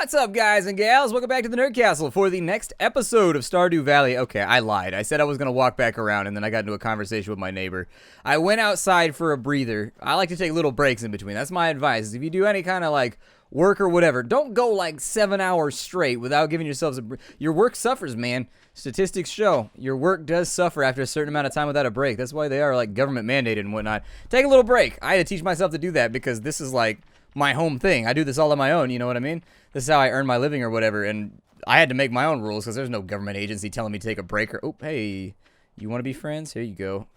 What's up, guys and gals? Welcome back to the Nerd Castle for the next episode of Stardew Valley. Okay, I lied. I said I was going to walk back around, and then I got into a conversation with my neighbor. I went outside for a breather. I like to take little breaks in between. That's my advice. If you do any kind of, like, work or whatever, don't go, like, 7 hours straight without giving yourselves a break. Your work suffers, man. Statistics show your work does suffer after a certain amount of time without a break. That's why they are, like, government mandated and whatnot. Take a little break. I had to teach myself to do that because this is, like, my home thing. I do this all on my own, you know what I mean? This is how I earn my living or whatever, and I had to make my own rules because there's no government agency telling me to take a break or, oh, hey, you want to be friends? Here you go.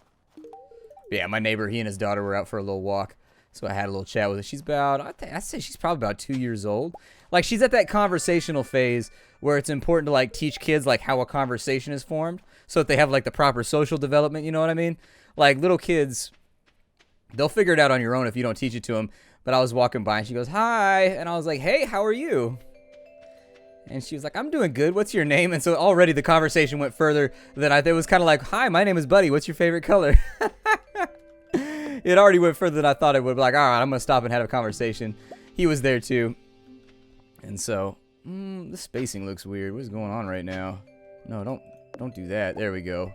Yeah, my neighbor, he and his daughter were out for a little walk, so I had a little chat with her. She's about, I'd say she's probably about 2 years old. Like, she's at that conversational phase where it's important to, like, teach kids, like, how a conversation is formed so that they have, like, the proper social development, you know what I mean? Like, little kids, they'll figure it out on your own if you don't teach it to them. But I was walking by, and she goes, hi, and I was like, hey, how are you? And she was like, I'm doing good, what's your name? And so already the conversation went further than I thought. It was kind of like, hi, my name is Buddy, what's your favorite color? It already went further than I thought it would. Be like, all right, I'm going to stop and have a conversation. He was there, too. And so, the spacing looks weird. What's going on right now? No, don't do that. There we go.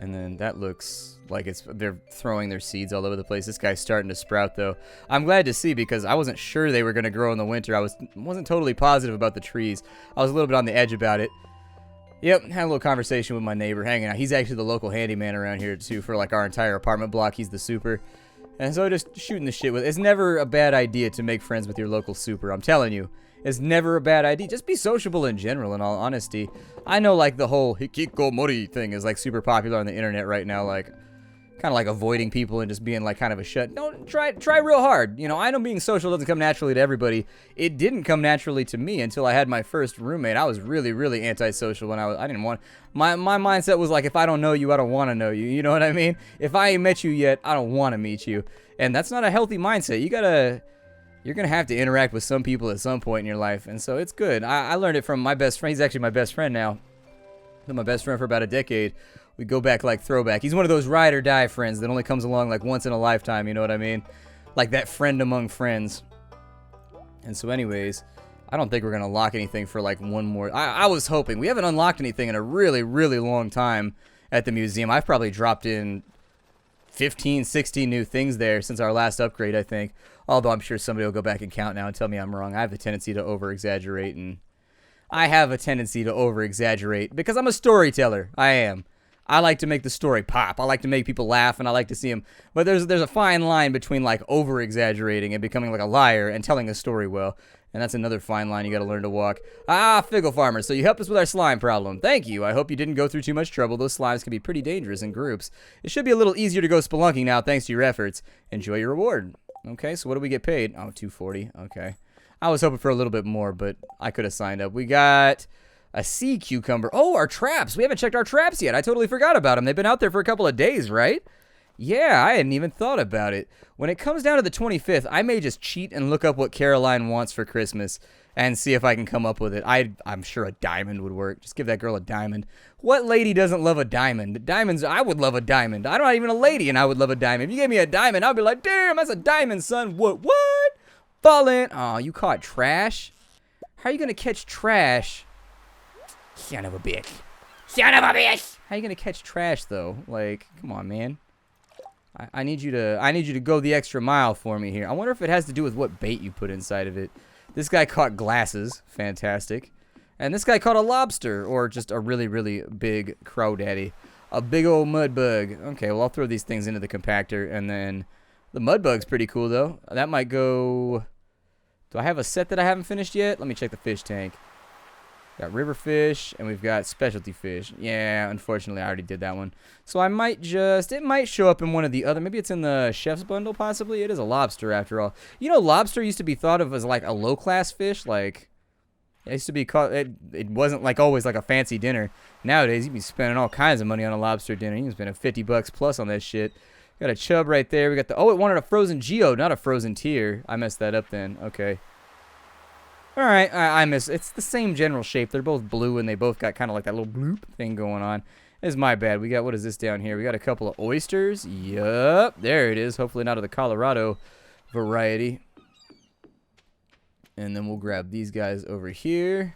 And then that looks like they're throwing their seeds all over the place. This guy's starting to sprout, though. I'm glad to see because I wasn't sure they were going to grow in the winter. I wasn't totally positive about the trees. I was a little bit on the edge about it. Yep, had a little conversation with my neighbor hanging out. He's actually the local handyman around here, too, for, like, our entire apartment block. He's the super. And so just shooting the shit with it. It's never a bad idea to make friends with your local super. I'm telling you. It's never a bad idea. Just be sociable in general, in all honesty. I know, like, the whole hikikomori thing is, like, super popular on the internet right now, like, kind of like avoiding people and just being, like, kind of a shut. Don't try real hard. You know, I know being social doesn't come naturally to everybody. It didn't come naturally to me until I had my first roommate. I was really, really antisocial when I didn't want, my mindset was like, if I don't know you, I don't want to know you. You know what I mean? If I ain't met you yet, I don't want to meet you. And that's not a healthy mindset. You're going to have to interact with some people at some point in your life, and so it's good. I learned it from my best friend. He's actually my best friend now. Been my best friend for about a decade. We go back like throwback. He's one of those ride or die friends that only comes along like once in a lifetime, you know what I mean? Like that friend among friends. And so anyways, I don't think we're going to unlock anything for like one more. I was hoping. We haven't unlocked anything in a really, really long time at the museum. I've probably dropped in 15, 16 new things there since our last upgrade, I think. Although I'm sure somebody will go back and count now and tell me I'm wrong. I have a tendency to over-exaggerate, and because I'm a storyteller. I am. I like to make the story pop. I like to make people laugh, and I like to see them. But there's a fine line between, like, over-exaggerating and becoming like a liar and telling a story well. And that's another fine line you got to learn to walk. Ah, Figgle Farmer, so you helped us with our slime problem. Thank you. I hope you didn't go through too much trouble. Those slimes can be pretty dangerous in groups. It should be a little easier to go spelunking now thanks to your efforts. Enjoy your reward. Okay, so what do we get paid? Oh, $240. Okay. I was hoping for a little bit more, but I could have signed up. We got a sea cucumber. Oh, our traps. We haven't checked our traps yet. I totally forgot about them. They've been out there for a couple of days, right? Yeah, I hadn't even thought about it. When it comes down to the 25th, I may just cheat and look up what Caroline wants for Christmas and see if I can come up with it. I'm sure a diamond would work. Just give that girl a diamond. What lady doesn't love a diamond? Diamonds, I would love a diamond. I'm not even a lady, and I would love a diamond. If you gave me a diamond, I'd be like, damn, that's a diamond, son. What? Fall in. Oh, you caught trash? How are you going to catch trash? Son of a bitch. Son of a bitch. How are you going to catch trash, though? Like, come on, man. I need you to go the extra mile for me here. I wonder if it has to do with what bait you put inside of it. This guy caught glasses. Fantastic. And this guy caught a lobster, or just a really, really big crawdaddy. A big old mud bug. Okay, well, I'll throw these things into the compactor, and then the mud bug's pretty cool, though. That might go. Do I have a set that I haven't finished yet? Let me check the fish tank. Got river fish, and we've got specialty fish. Yeah, unfortunately, I already did that one. So I might it might show up in one of the other, maybe it's in the chef's bundle, possibly. It is a lobster, after all. You know, lobster used to be thought of as, like, a low-class fish. Like, it used to be called, it wasn't, like, always, like, a fancy dinner. Nowadays, you'd be spending all kinds of money on a lobster dinner. You can spend $50 plus on that shit. Got a chub right there. We got oh, it wanted a frozen geode, not a frozen tier. I messed that up then. Okay. Alright, I miss. It's the same general shape. They're both blue, and they both got kind of like that little bloop thing going on. It's my bad. We got, what is this down here? We got a couple of oysters. Yup. There it is. Hopefully not of the Colorado variety. And then we'll grab these guys over here.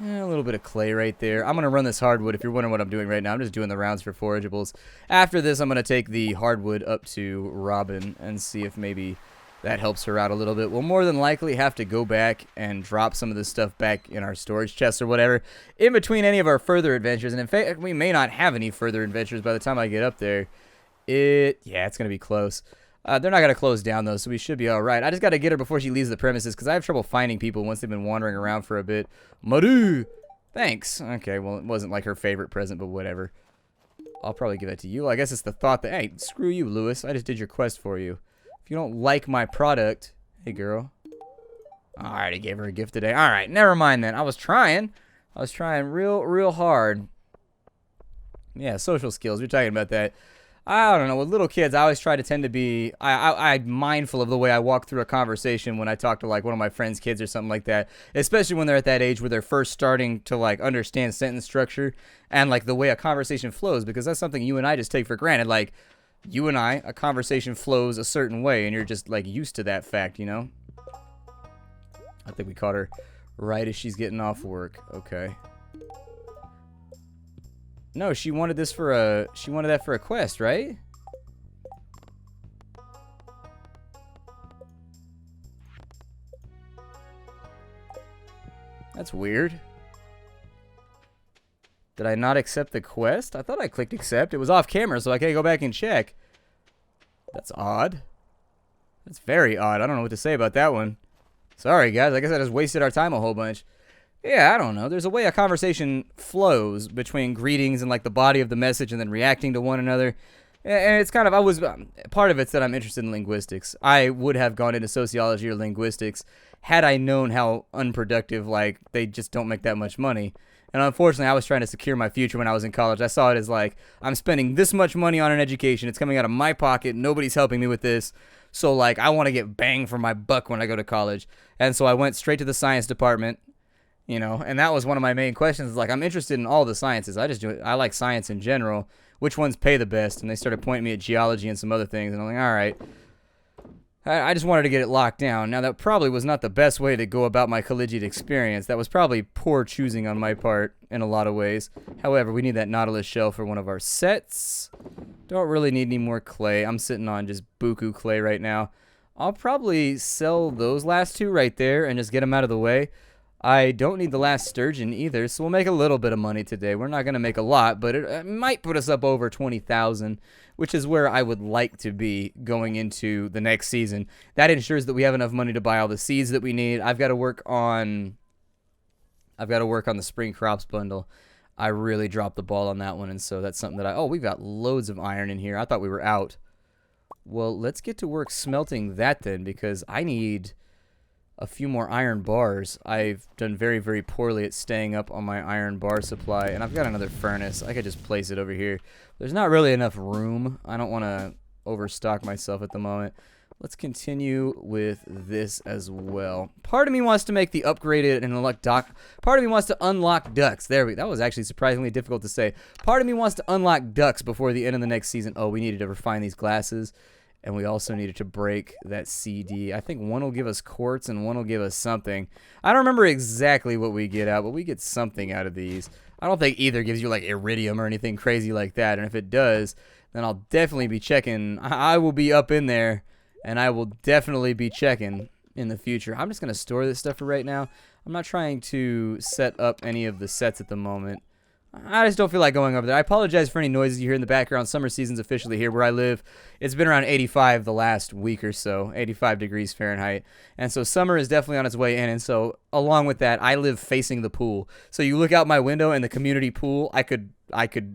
A little bit of clay right there. I'm going to run this hardwood. If you're wondering what I'm doing right now, I'm just doing the rounds for forageables. After this, I'm going to take the hardwood up to Robin and see if maybe that helps her out a little bit. We'll more than likely have to go back and drop some of this stuff back in our storage chests or whatever in between any of our further adventures. And in fact, we may not have any further adventures by the time I get up there. Yeah, it's going to be close. They're not going to close down, though, so we should be all right. I just got to get her before she leaves the premises, because I have trouble finding people once they've been wandering around for a bit. Maru! Thanks. Okay, well, it wasn't like her favorite present, but whatever. I'll probably give that to you. I guess it's the thought that, hey, screw you, Lewis. I just did your quest for you. If you don't like my product... Hey, girl. I already gave her a gift today. All right, never mind then. I was trying real hard. Yeah, social skills. We're talking about that. I don't know. With little kids, I always try to tend to be I'm mindful of the way I walk through a conversation when I talk to, like, one of my friends' kids or something like that, especially when they're at that age where they're first starting to, like, understand sentence structure and, like, the way a conversation flows, because that's something you and I just take for granted. Like, you and I, a conversation flows a certain way, and you're just, like, used to that fact, you know? I think we caught her right as she's getting off work. Okay. No, she wanted this for a... She wanted that for a quest, right? That's weird. Did I not accept the quest? I thought I clicked accept. It was off camera, so I can't go back and check. That's odd. That's very odd. I don't know what to say about that one. Sorry, guys. I guess I just wasted our time a whole bunch. Yeah, I don't know. There's a way a conversation flows between greetings and, like, the body of the message and then reacting to one another. And it's kind of, part of it's that I'm interested in linguistics. I would have gone into sociology or linguistics had I known how unproductive, like, they just don't make that much money. And unfortunately, I was trying to secure my future when I was in college. I saw it as, like, I'm spending this much money on an education. It's coming out of my pocket. Nobody's helping me with this. So, like, I want to get bang for my buck when I go to college. And so I went straight to the science department. You know, and that was one of my main questions. Like, I'm interested in all the sciences. I like science in general. Which ones pay the best? And they started pointing me at geology and some other things. And I'm like, all right. I just wanted to get it locked down. Now, that probably was not the best way to go about my collegiate experience. That was probably poor choosing on my part in a lot of ways. However, we need that Nautilus shell for one of our sets. Don't really need any more clay. I'm sitting on just buku clay right now. I'll probably sell those last two right there and just get them out of the way. I don't need the last sturgeon either, so we'll make a little bit of money today. We're not going to make a lot, but it might put us up over 20,000, which is where I would like to be going into the next season. That ensures that we have enough money to buy all the seeds that we need. I've got to work on the spring crops bundle. I really dropped the ball on that one, and so that's something that oh, we've got loads of iron in here. I thought we were out. Well, let's get to work smelting that then, because I need a few more iron bars. I've done very, very poorly at staying up on my iron bar supply, and I've got another furnace. I could just place it over here. There's not really enough room. I don't want to overstock myself at the moment. Let's continue with this as well. Part of me wants to make the upgraded and unlock dock. Part of me wants to unlock ducks. That was actually surprisingly difficult to say. Part of me wants to unlock ducks before the end of the next season. Oh, we needed to refine these glasses. And we also needed to break that CD. I think one will give us quartz and one will give us something. I don't remember exactly what we get out, but we get something out of these. I don't think either gives you, like, iridium or anything crazy like that. And if it does, then I'll definitely be checking. I will be up in there, and I will definitely be checking in the future. I'm just going to store this stuff for right now. I'm not trying to set up any of the sets at the moment. I just don't feel like going over there. I apologize for any noises you hear in the background. Summer season's officially here where I live. It's been around 85 the last week or so, 85 degrees Fahrenheit. And so summer is definitely on its way in. And so along with that, I live facing the pool. So you look out my window and the community pool, I could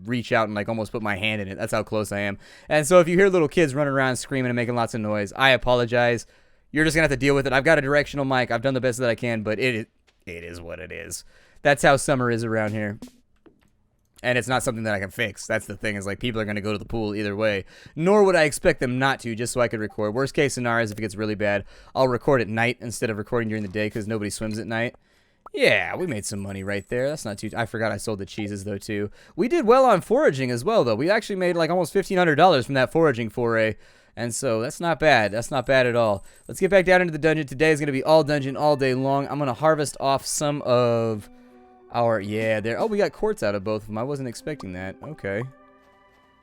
reach out and, like, almost put my hand in it. That's how close I am. And so if you hear little kids running around screaming and making lots of noise, I apologize. You're just going to have to deal with it. I've got a directional mic. I've done the best that I can, but it is what it is. That's how summer is around here. And it's not something that I can fix. That's the thing, is, like, people are going to go to the pool either way. Nor would I expect them not to, just so I could record. Worst case scenario is if it gets really bad, I'll record at night instead of recording during the day because nobody swims at night. Yeah, we made some money right there. That's not too... I forgot I sold the cheeses, though, too. We did well on foraging as well, though. We actually made, like, almost $1,500 from that foraging foray. And so that's not bad. That's not bad at all. Let's get back down into the dungeon. Today is going to be all dungeon all day long. I'm going to harvest off some of our, yeah, there. Oh, we got quartz out of both of them. I wasn't expecting that. Okay.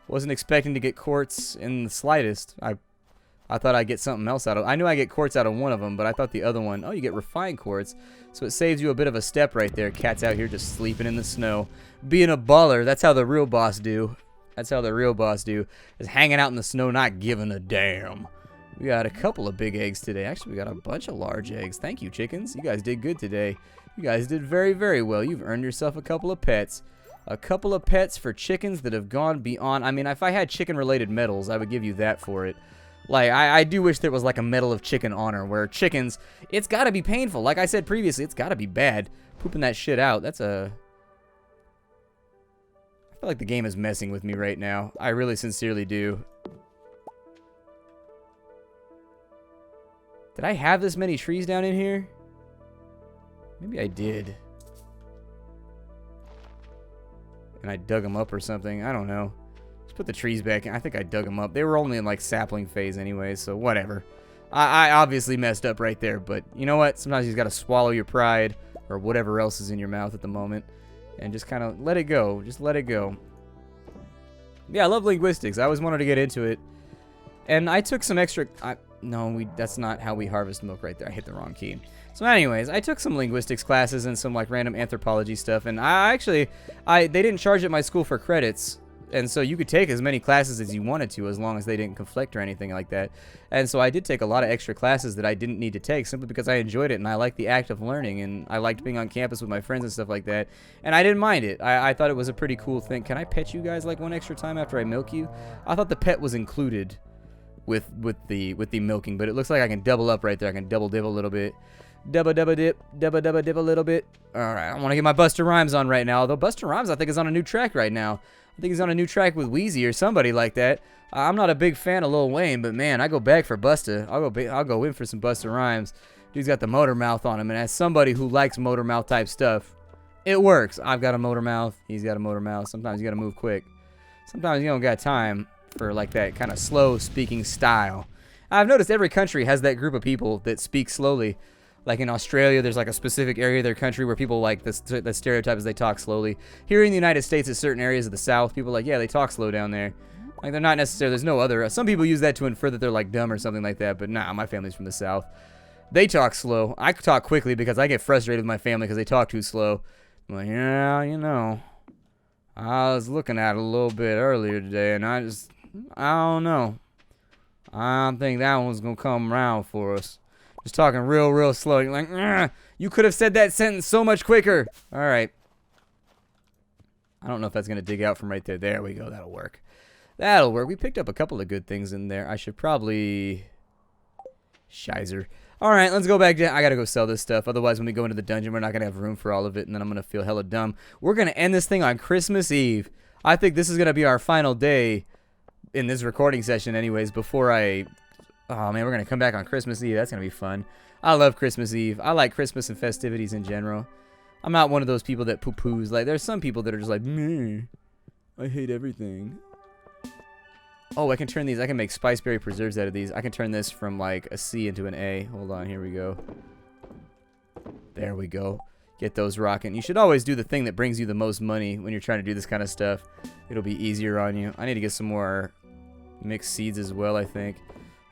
Wasn't expecting to get quartz in the slightest. I thought I'd get something else out of, I knew I get quartz out of one of them, but I thought the other one, oh, you get refined quartz. So it saves you a bit of a step right there. Cat's out here just sleeping in the snow. Being a baller, that's how the real boss do. That's how the real boss do, is hanging out in the snow, not giving a damn. We got a couple of big eggs today. Actually, we got a bunch of large eggs. Thank you, chickens. You guys did good today. You guys did very, very well. You've earned yourself a couple of pets. A couple of pets for chickens that have gone beyond. I mean, if I had chicken-related medals, I would give you that for it. Like, I do wish there was like a medal of chicken honor, where chickens, it's got to be painful. Like I said previously, it's got to be bad. Pooping that shit out, that's a... I feel like the game is messing with me right now. I really sincerely do. Did I have this many trees down in here? Maybe I did. And I dug them up or something. I don't know. Let's put the trees back in. I think I dug them up. They were only in like sapling phase anyway, so whatever. I obviously messed up right there, but you know what? Sometimes you just got to swallow your pride or whatever else is in your mouth at the moment. And just kind of let it go. Just let it go. Yeah, I love linguistics. I always wanted to get into it. And I took some extra... that's not how we harvest milk right there. I hit the wrong key. So anyways, I took some linguistics classes and some like random anthropology stuff. And they didn't charge at my school for credits. And so you could take as many classes as you wanted to, as long as they didn't conflict or anything like that. And so I did take a lot of extra classes that I didn't need to take, simply because I enjoyed it and I liked the act of learning, and I liked being on campus with my friends and stuff like that. And I didn't mind it. I thought it was a pretty cool thing. Can I pet you guys like one extra time after I milk you? I thought the pet was included with the milking, but it looks like I can double up right there. I can double dip a little bit. Double dip a little bit. Alright, I want to get my Busta Rhymes on right now. Although Busta Rhymes, I think, is on a new track right now. I think he's on a new track with Wheezy or somebody like that. I'm not a big fan of Lil Wayne, but man, I go back for Busta. I'll go in for some Busta Rhymes. Dude's got the motor mouth on him, and as somebody who likes motor mouth type stuff, it works. I've got a motor mouth. He's got a motor mouth. Sometimes you got to move quick. Sometimes you don't got time for like that kind of slow speaking style. I've noticed every country has that group of people that speak slowly. Like in Australia, there's like a specific area of their country where people like the stereotype is they talk slowly. Here in the United States, at certain areas of the South, people are like, yeah, they talk slow down there. Like they're not necessarily, there's no other, some people use that to infer that they're like dumb or something like that, but nah, my family's from the South. They talk slow. I talk quickly because I get frustrated with my family because they talk too slow. I'm like, yeah, you know, I was looking at it a little bit earlier today, and I don't know. I don't think that one's going to come around for us. Just talking real slow. You're like, you could have said that sentence so much quicker. All right. I don't know if that's going to dig out from right there. There we go. That'll work. That'll work. We picked up a couple of good things in there. I should probably... Shizer. All right, let's go back down. I got to go sell this stuff. Otherwise, when we go into the dungeon, we're not going to have room for all of it, and then I'm going to feel hella dumb. We're going to end this thing on Christmas Eve. I think this is going to be our final day in this recording session anyways before I... Oh, man, we're going to come back on Christmas Eve. That's going to be fun. I love Christmas Eve. I like Christmas and festivities in general. I'm not one of those people that poo-poos. Like, there's some people that are just like, meh, I hate everything. Oh, I can turn these. I can make spiceberry preserves out of these. I can turn this from, like, a C into an A. Hold on. Here we go. There we go. Get those rocking. You should always do the thing that brings you the most money when you're trying to do this kind of stuff. It'll be easier on you. I need to get some more mixed seeds as well, I think.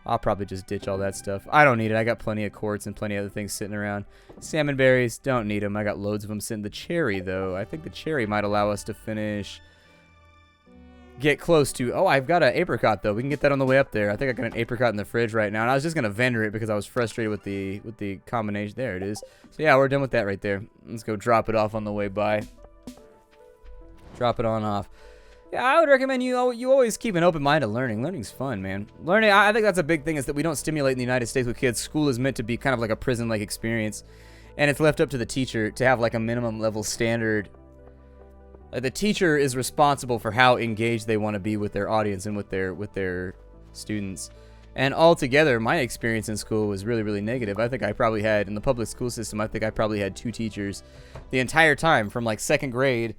I'll probably just ditch all that stuff. I don't need it. I got plenty of quartz and plenty of other things sitting around. Salmon berries, don't need them. I got loads of them sitting. The cherry, though. I think the cherry might allow us to finish... Get close to... Oh, I've got an apricot, though. We can get that on the way up there. I think I got an apricot in the fridge right now. And I was just going to vendor it because I was frustrated with the combination. There it is. So, yeah, we're done with that right there. Let's go drop it off on the way by. Drop it on off. Yeah, I would recommend you always keep an open mind to learning. Learning's fun, man. Learning, I think that's a big thing, is that we don't stimulate in the United States with kids. School is meant to be kind of like a prison-like experience. And it's left up to the teacher to have, like, a minimum level standard. The teacher is responsible for how engaged they want to be with their audience and with their students. And altogether, my experience in school was really negative. I think I probably had, in the public school system, I think I probably had 2 teachers the entire time, from like 2nd grade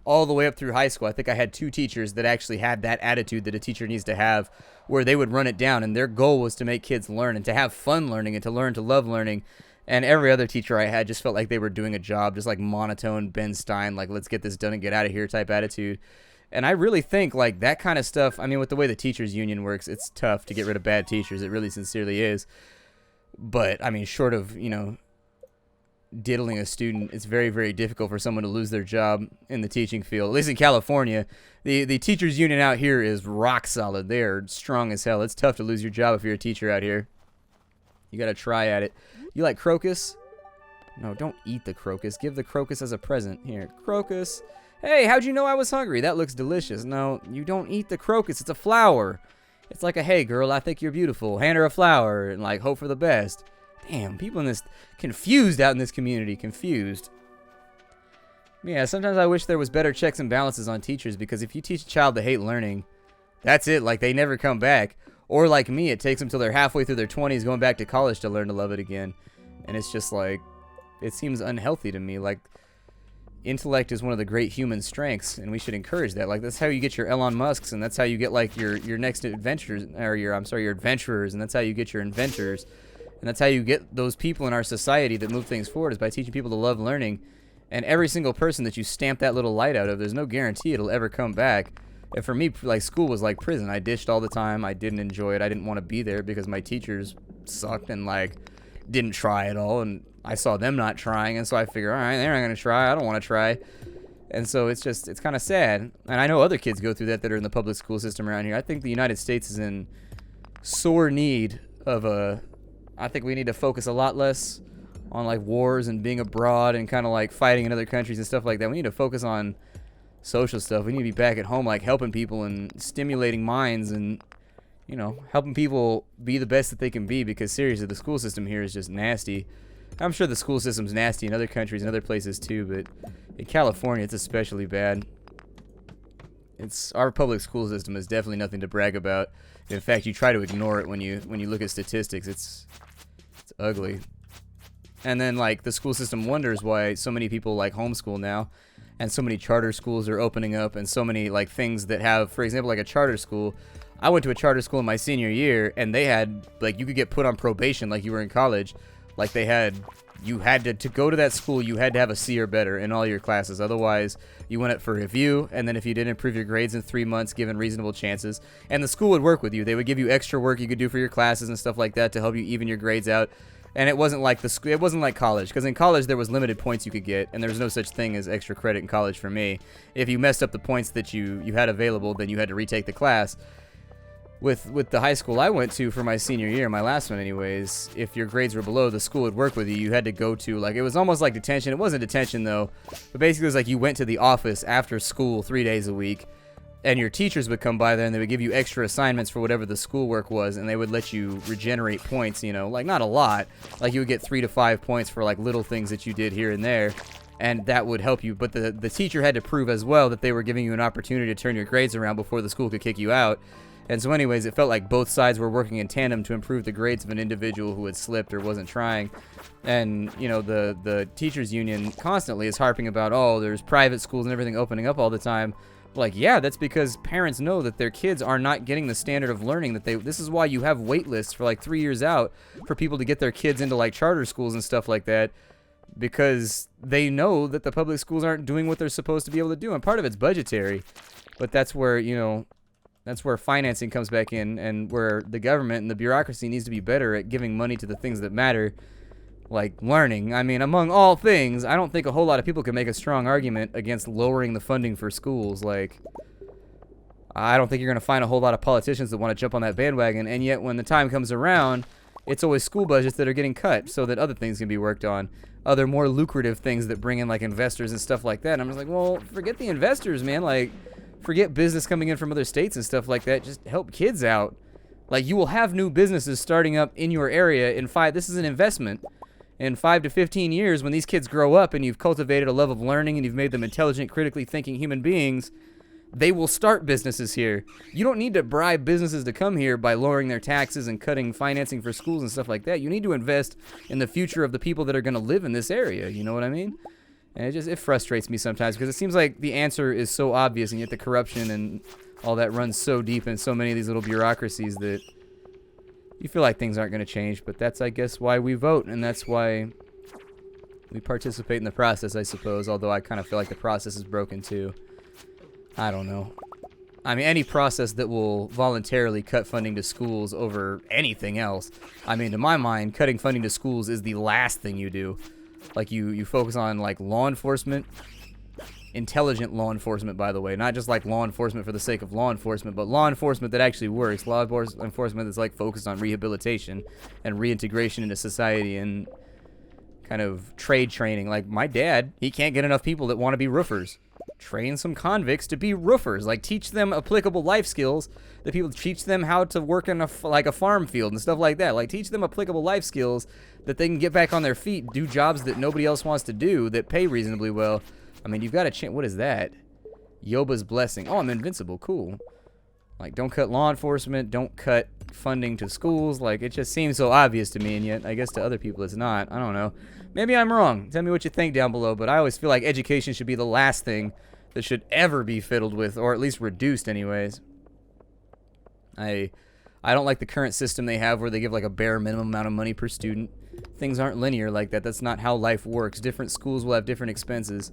all the way up through high school. I think I had 2 teachers that actually had that attitude that a teacher needs to have, where they would run it down, and their goal was to make kids learn and to have fun learning and to learn to love learning. And every other teacher I had just felt like they were doing a job, just like monotone Ben Stein, like let's get this done and get out of here type attitude. And I really think like that kind of stuff, I mean, with the way the teachers union works, it's tough to get rid of bad teachers. It really sincerely is. But I mean, short of, diddling a student, it's very, very difficult for someone to lose their job in the teaching field. At least in California, the teachers union out here is rock solid. They are strong as hell. It's tough to lose your job if you're a teacher out here. You got to try at it. You like crocus? No, don't eat the crocus. Give the crocus as a present. Here, crocus. Hey, how'd you know I was hungry? That looks delicious. No, you don't eat the crocus. It's a flower. It's like a, hey, girl, I think you're beautiful. Hand her a flower and, like, hope for the best. Damn, people in this, confused out in this community. Confused. Yeah, sometimes I wish there was better checks and balances on teachers, because if you teach a child to hate learning, that's it. Like, they never come back. Or like me, it takes them till they're halfway through their 20s going back to college to learn to love it again. And it's just like, it seems unhealthy to me. Like, intellect is one of the great human strengths, and we should encourage that. Like, that's how you get your Elon Musks, and that's how you get like your next adventures, or your adventurers, and that's how you get your inventors, and that's how you get those people in our society that move things forward, is by teaching people to love learning. And every single person that you stamp that little light out of, there's no guarantee it'll ever come back. And for me, like, school was like prison. I ditched all the time. I didn't enjoy it. I didn't want to be there because my teachers sucked and like didn't try at all, and I saw them not trying, and so I figured, all right, they're not going to try. I don't want to try. And so it's kind of sad. And I know other kids go through that are in the public school system around here. I think the United States is in sore need of I think we need to focus a lot less on like wars and being abroad and kind of like fighting in other countries and stuff like that. We need to focus on social stuff. We need to be back at home, like helping people and stimulating minds and, helping people be the best that they can be, because seriously, the school system here is just nasty. I'm sure the school system's nasty in other countries and other places too, but in California, it's especially bad. Our public school system is definitely nothing to brag about. In fact, you try to ignore it when you look at statistics. It's ugly. And then like the school system wonders why so many people like homeschool now, and so many charter schools are opening up, and so many like things that have, for example, like a charter school. I went to a charter school in my senior year, and they had like, you could get put on probation like you were in college. Like you had to go to that school, you had to have a C or better in all your classes. Otherwise, you went up for review, and then if you didn't improve your grades in 3 months, given reasonable chances, and the school would work with you. They would give you extra work you could do for your classes and stuff like that to help you even your grades out. And it wasn't like it wasn't like college, because in college there was limited points you could get, and there was no such thing as extra credit in college for me. If you messed up the points that you had available, then you had to retake the class. With the high school I went to for my senior year, my last one anyways, if your grades were below, the school would work with you. You had to go to, like, it was almost like detention. It wasn't detention though, but basically it was like you went to the office after school 3 days a week, and your teachers would come by there and they would give you extra assignments for whatever the schoolwork was, and they would let you regenerate points, like not a lot. Like you would get 3 to 5 points for like little things that you did here and there, and that would help you. But the teacher had to prove as well that they were giving you an opportunity to turn your grades around before the school could kick you out. And so anyways, it felt like both sides were working in tandem to improve the grades of an individual who had slipped or wasn't trying. And, the teachers union constantly is harping about, oh, there's private schools and everything opening up all the time. Like, yeah, that's because parents know that their kids are not getting the standard of learning that this is why you have wait lists for like 3 years out for people to get their kids into like charter schools and stuff like that, because they know that the public schools aren't doing what they're supposed to be able to do. And part of it's budgetary, but that's where, that's where financing comes back in, and where the government and the bureaucracy needs to be better at giving money to the things that matter, like learning. I mean, among all things, I don't think a whole lot of people can make a strong argument against lowering the funding for schools. Like, I don't think you're going to find a whole lot of politicians that want to jump on that bandwagon, and yet when the time comes around, it's always school budgets that are getting cut so that other things can be worked on. Other more lucrative things that bring in like investors and stuff like that. And I'm just like, well, forget the investors, man. Like, forget business coming in from other states and stuff like that. Just help kids out. Like, you will have new businesses starting up in your area in this is an investment. In 5 to 15 years, when these kids grow up and you've cultivated a love of learning and you've made them intelligent, critically thinking human beings, they will start businesses here. You don't need to bribe businesses to come here by lowering their taxes and cutting financing for schools and stuff like that. You need to invest in the future of the people that are going to live in this area. You know what I mean? And it frustrates me sometimes because it seems like the answer is so obvious, and yet the corruption and all that runs so deep in so many of these little bureaucracies that you feel like things aren't going to change. But that's, I guess, why we vote, and that's why we participate in the process, I suppose. Although I kind of feel like the process is broken too. I don't know. I mean, any process that will voluntarily cut funding to schools over anything else. I mean, to my mind, cutting funding to schools is the last thing you do. Like, you focus on, like, law enforcement. Intelligent law enforcement, by the way. Not just, like, law enforcement for the sake of law enforcement, but law enforcement that actually works. Law enforcement that's, like, focused on rehabilitation and reintegration into society and kind of trade training. Like, my dad, he can't get enough people that want to be roofers. Train some convicts to be roofers. Like, teach them applicable life skills. That people teach them how to work in a farm field and stuff like that. Like, teach them applicable life skills that they can get back on their feet, do jobs that nobody else wants to do, that pay reasonably well. I mean, you've got a chance. What is that? Yoba's blessing. Oh, I'm invincible. Cool. Like, don't cut law enforcement. Don't cut funding to schools. Like, it just seems so obvious to me, and yet I guess to other people it's not. I don't know. Maybe I'm wrong. Tell me what you think down below, but I always feel like education should be the last thing that should ever be fiddled with, or at least reduced anyways. I don't like the current system they have where they give like a bare minimum amount of money per student. Things aren't linear like that. That's not how life works. Different schools will have different expenses.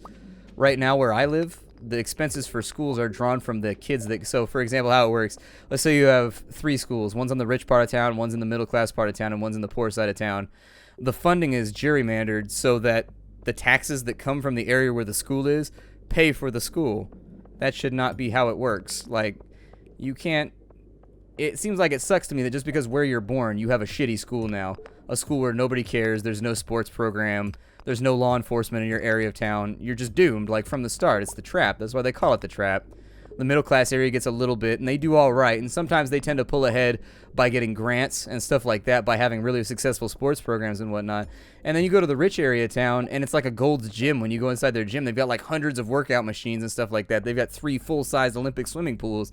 Right now where I live, the expenses for schools are drawn from the kids that, so for example, how it works, let's say you have 3 schools. One's on the rich part of town, one's in the middle class part of town, and one's in the poor side of town. The funding is gerrymandered so that the taxes that come from the area where the school is pay for the school. That should not be how it works. Like, you can't, it seems like it sucks to me that just because where you're born, you have a shitty school now. A school where nobody cares, there's no sports program, there's no law enforcement in your area of town. You're just doomed, like, from the start. It's the trap. That's why they call it the trap. The middle class area gets a little bit, and they do all right. And sometimes they tend to pull ahead by getting grants and stuff like that, by having really successful sports programs and whatnot. And then you go to the rich area of town, and it's like a Gold's Gym. When you go inside their gym, they've got like hundreds of workout machines and stuff like that. They've got 3 full-size Olympic swimming pools.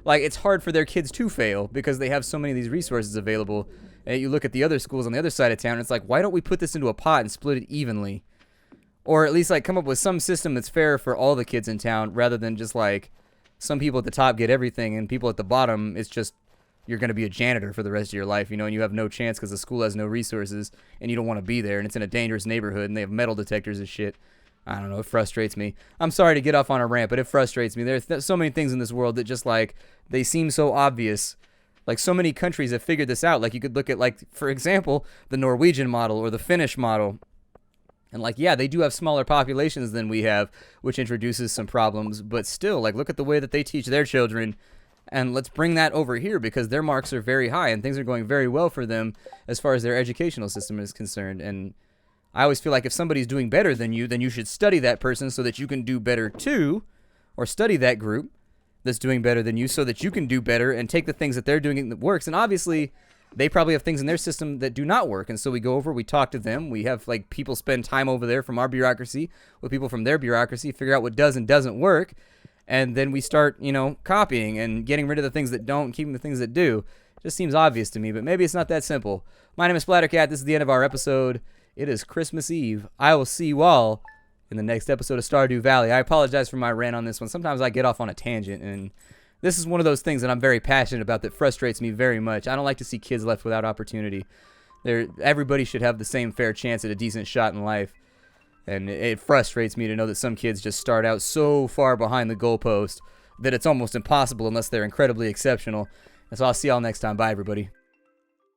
Like, it's hard for their kids to fail because they have so many of these resources available. And you look at the other schools on the other side of town, and it's like, why don't we put this into a pot and split it evenly? Or at least, like, come up with some system that's fair for all the kids in town, rather than just, like, some people at the top get everything, and people at the bottom, it's just, you're going to be a janitor for the rest of your life, you know, and you have no chance because the school has no resources, and you don't want to be there, and it's in a dangerous neighborhood, and they have metal detectors and shit. I don't know, it frustrates me. I'm sorry to get off on a rant, but it frustrates me. There's so many things in this world that just, like, they seem so obvious. Like, so many countries have figured this out. Like, you could look at, like, for example, the Norwegian model or the Finnish model. And, like, yeah, they do have smaller populations than we have, which introduces some problems. But still, like, look at the way that they teach their children. And let's bring that over here because their marks are very high and things are going very well for them as far as their educational system is concerned. And I always feel like if somebody's doing better than you, then you should study that person so that you can do better too. Or study that group that's doing better than you so that you can do better and take the things that they're doing that works. And obviously, they probably have things in their system that do not work. And so we go over, we talk to them. We have, like, people spend time over there from our bureaucracy with people from their bureaucracy, figure out what does and doesn't work. And then we start, you know, copying and getting rid of the things that don't, keeping the things that do. It just seems obvious to me, but maybe it's not that simple. My name is Splattercat. This is the end of our episode. It is Christmas Eve. I will see you all in the next episode of Stardew Valley. I apologize for my rant on this one. Sometimes I get off on a tangent, and this is one of those things that I'm very passionate about that frustrates me very much. I don't like to see kids left without opportunity. Everybody should have the same fair chance at a decent shot in life. And it frustrates me to know that some kids just start out so far behind the goalpost that it's almost impossible unless they're incredibly exceptional. And so I'll see y'all next time. Bye, everybody.